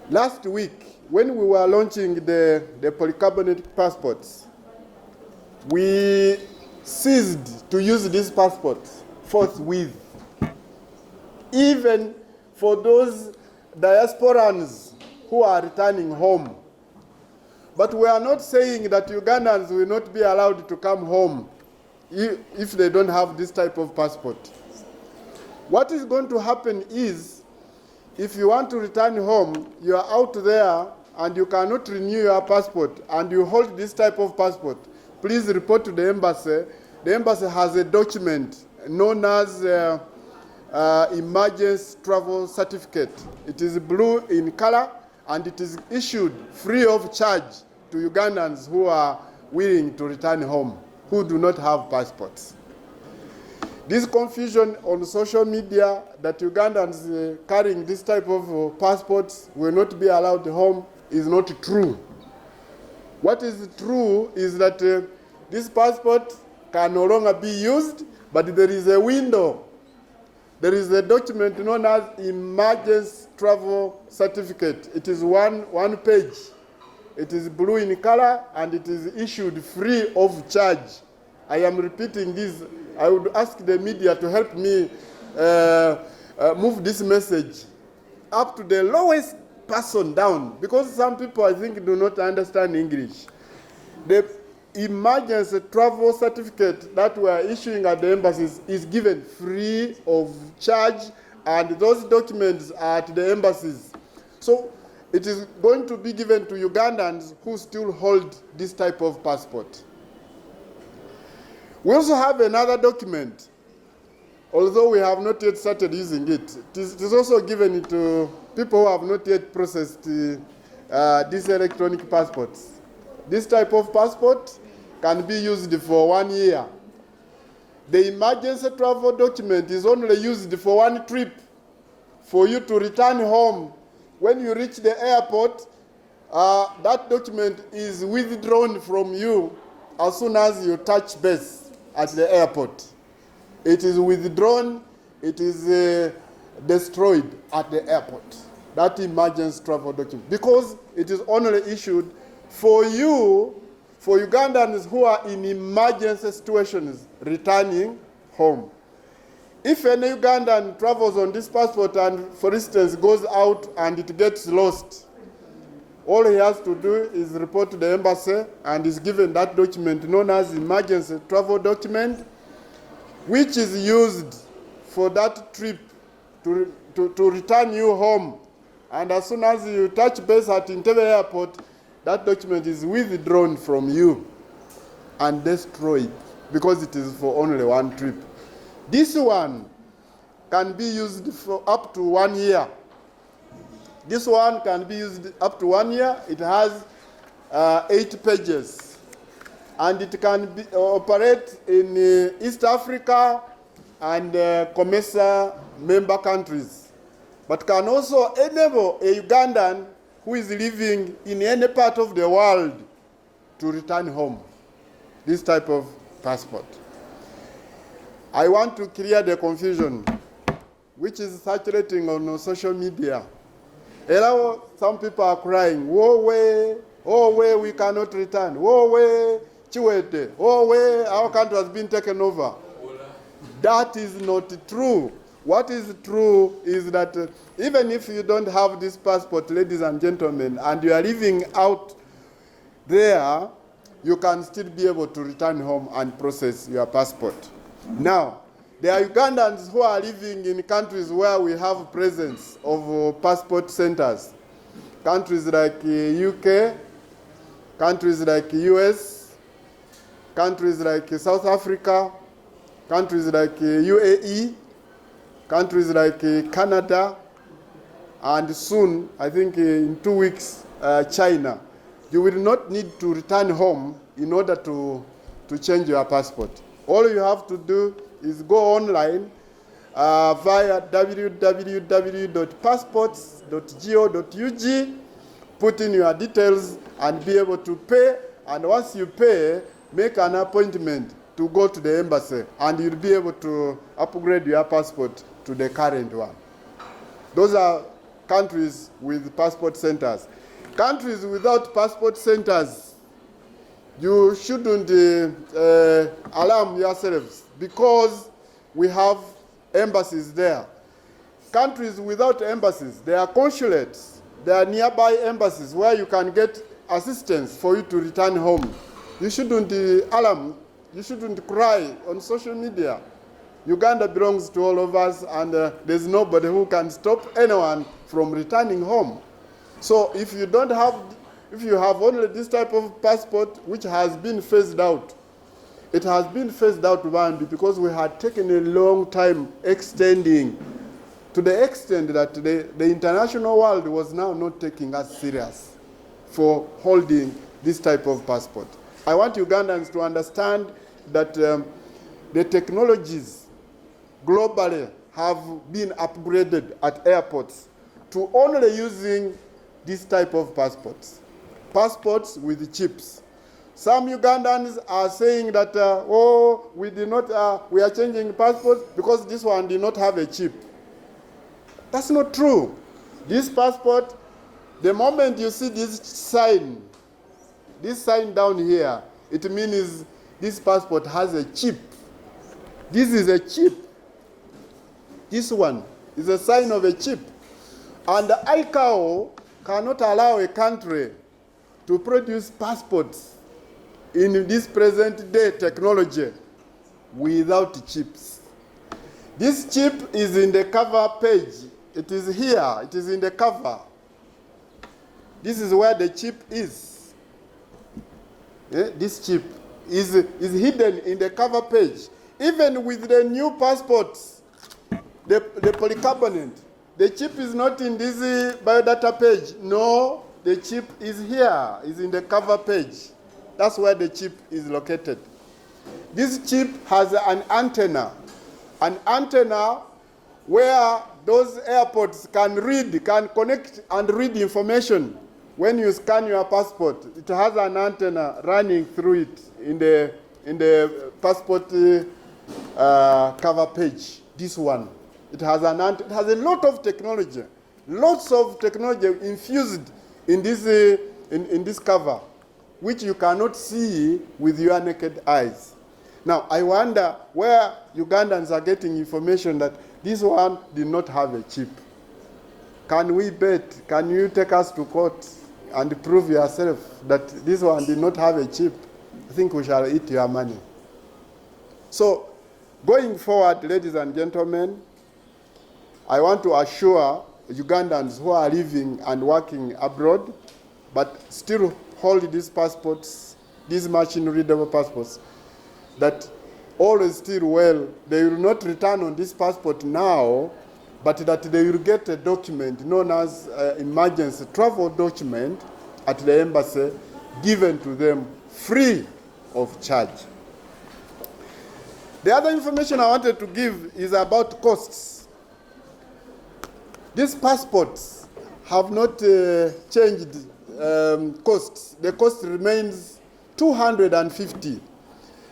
Last week, when we were launching the polycarbonate passports, we ceased to use these passports forthwith. Even for those diasporans who are returning home. But we are not saying that Ugandans will not be allowed to come home if they don't have this type of passport. What is going to happen is, if you want to return home, you are out there and you cannot renew your passport and you hold this type of passport, please report to the embassy. The embassy has a document known as emergency travel certificate. It is blue in color and it is issued free of charge to Ugandans who are willing to return home, who do not have passports. This confusion on social media that Ugandans carrying this type of passports will not be allowed home is not true. What is true is that this passport can no longer be used, but there is a window. There is a document known as emergency travel certificate. It is one page. It is blue in color and it is issued free of charge. I am repeating this. I would ask the media to help me move this message up to the lowest person down, because some people, I think, do not understand English. The emergency travel certificate that we are issuing at the embassies is given free of charge, and those documents are at the embassies. So it is going to be given to Ugandans who still hold this type of passport. We also have another document, although we have not yet started using it. It is also given to people who have not yet processed these electronic passports. This type of passport can be used for 1 year. The emergency travel document is only used for one trip, for you to return home. When you reach the airport, that document is withdrawn from you as soon as you touch base at the airport. It is withdrawn, it is destroyed at the airport, that emergency travel document, because it is only issued for you, for Ugandans who are in emergency situations returning home. If any Ugandan travels on this passport and, for instance, goes out and it gets lost, all he has to do is report to the embassy and is given that document known as emergency travel document, which is used for that trip to return you home. And as soon as you touch base at Entebbe Airport, that document is withdrawn from you and destroyed because it is for only one trip. This one can be used for up to 1 year. This one can be used up to 1 year. It has 8 pages. And it can operate in East Africa and COMESA member countries. But can also enable a Ugandan who is living in any part of the world to return home. This type of passport. I want to clear the confusion which is circulating on social media. Some people are crying, oh way, we cannot return. Oh way, Chiwete. Oh way, our country has been taken over. That is not true. What is true is that even if you don't have this passport, ladies and gentlemen, and you are living out there, you can still be able to return home and process your passport. Now, there are Ugandans who are living in countries where we have presence of passport centers. Countries like UK, countries like US, countries like South Africa, countries like UAE, countries like Canada, and soon, I think in 2 weeks, China. You will not need to return home in order to change your passport. All you have to do is go online via www.passports.go.ug, put in your details and be able to pay. And once you pay, make an appointment to go to the embassy and you'll be able to upgrade your passport to the current one. Those are countries with passport centers. Countries without passport centers, you shouldn't alarm yourselves because we have embassies there. Countries without embassies, there are consulates, there are nearby embassies where you can get assistance for you to return home. You shouldn't alarm, you shouldn't cry on social media. Uganda belongs to all of us, and there's nobody who can stop anyone from returning home. So if you have only this type of passport which has been phased out, it has been phased out because we had taken a long time extending to the extent that the international world was now not taking us serious for holding this type of passport. I want Ugandans to understand that the technologies globally have been upgraded at airports to only using this type of passports. Passports with chips. Some Ugandans are saying that, we are changing passports because this one did not have a chip. That's not true. This passport, the moment you see this sign down here, it means this passport has a chip. This is a chip. This one is a sign of a chip. And the ICAO cannot allow a country to produce passports in this present day technology without chips. This chip is in the cover page. It is here, it is in the cover. This is where the chip is. This chip is hidden in the cover page. Even with the new passports, the polycarbonate, the chip is not in this biodata page. No, the chip is here, is in the cover page. That's where the chip is located. This chip has an antenna where those airports can connect and read information. When you scan your passport, it has an antenna running through it in the passport cover page. This one, it has a lot of technology, lots of technology infused in this cover, which you cannot see with your naked eyes. Now, I wonder where Ugandans are getting information that this one did not have a chip. Can we bet? Can you take us to court and prove yourself that this one did not have a chip? I think we shall eat your money. So, going forward, ladies and gentlemen, I want to assure Ugandans who are living and working abroad, but still hold these passports, these machine-readable passports, that all is still well. They will not return on this passport now, but that they will get a document known as emergency travel document at the embassy, given to them free of charge. The other information I wanted to give is about costs. These passports have not changed costs. The cost remains 250.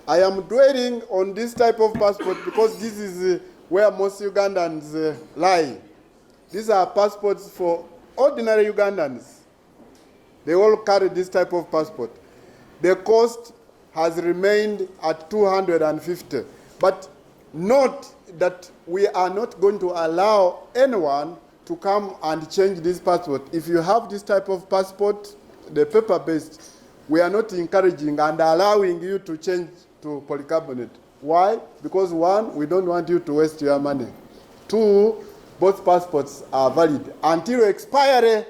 I am dwelling on this type of passport because this is where most Ugandans lie. These are passports for ordinary Ugandans. They all carry this type of passport. The cost has remained at 250. But note that we are not going to allow anyone to come and change this passport. If you have this type of passport, the paper-based, we are not encouraging and allowing you to change to polycarbonate. Why? Because one, we don't want you to waste your money. Two, both passports are valid until expiry.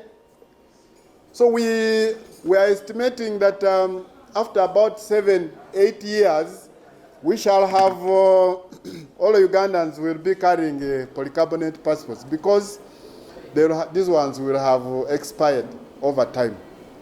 So we are estimating that after about 7-8 years, we shall have all Ugandans will be carrying polycarbonate passports because these ones will have expired over time.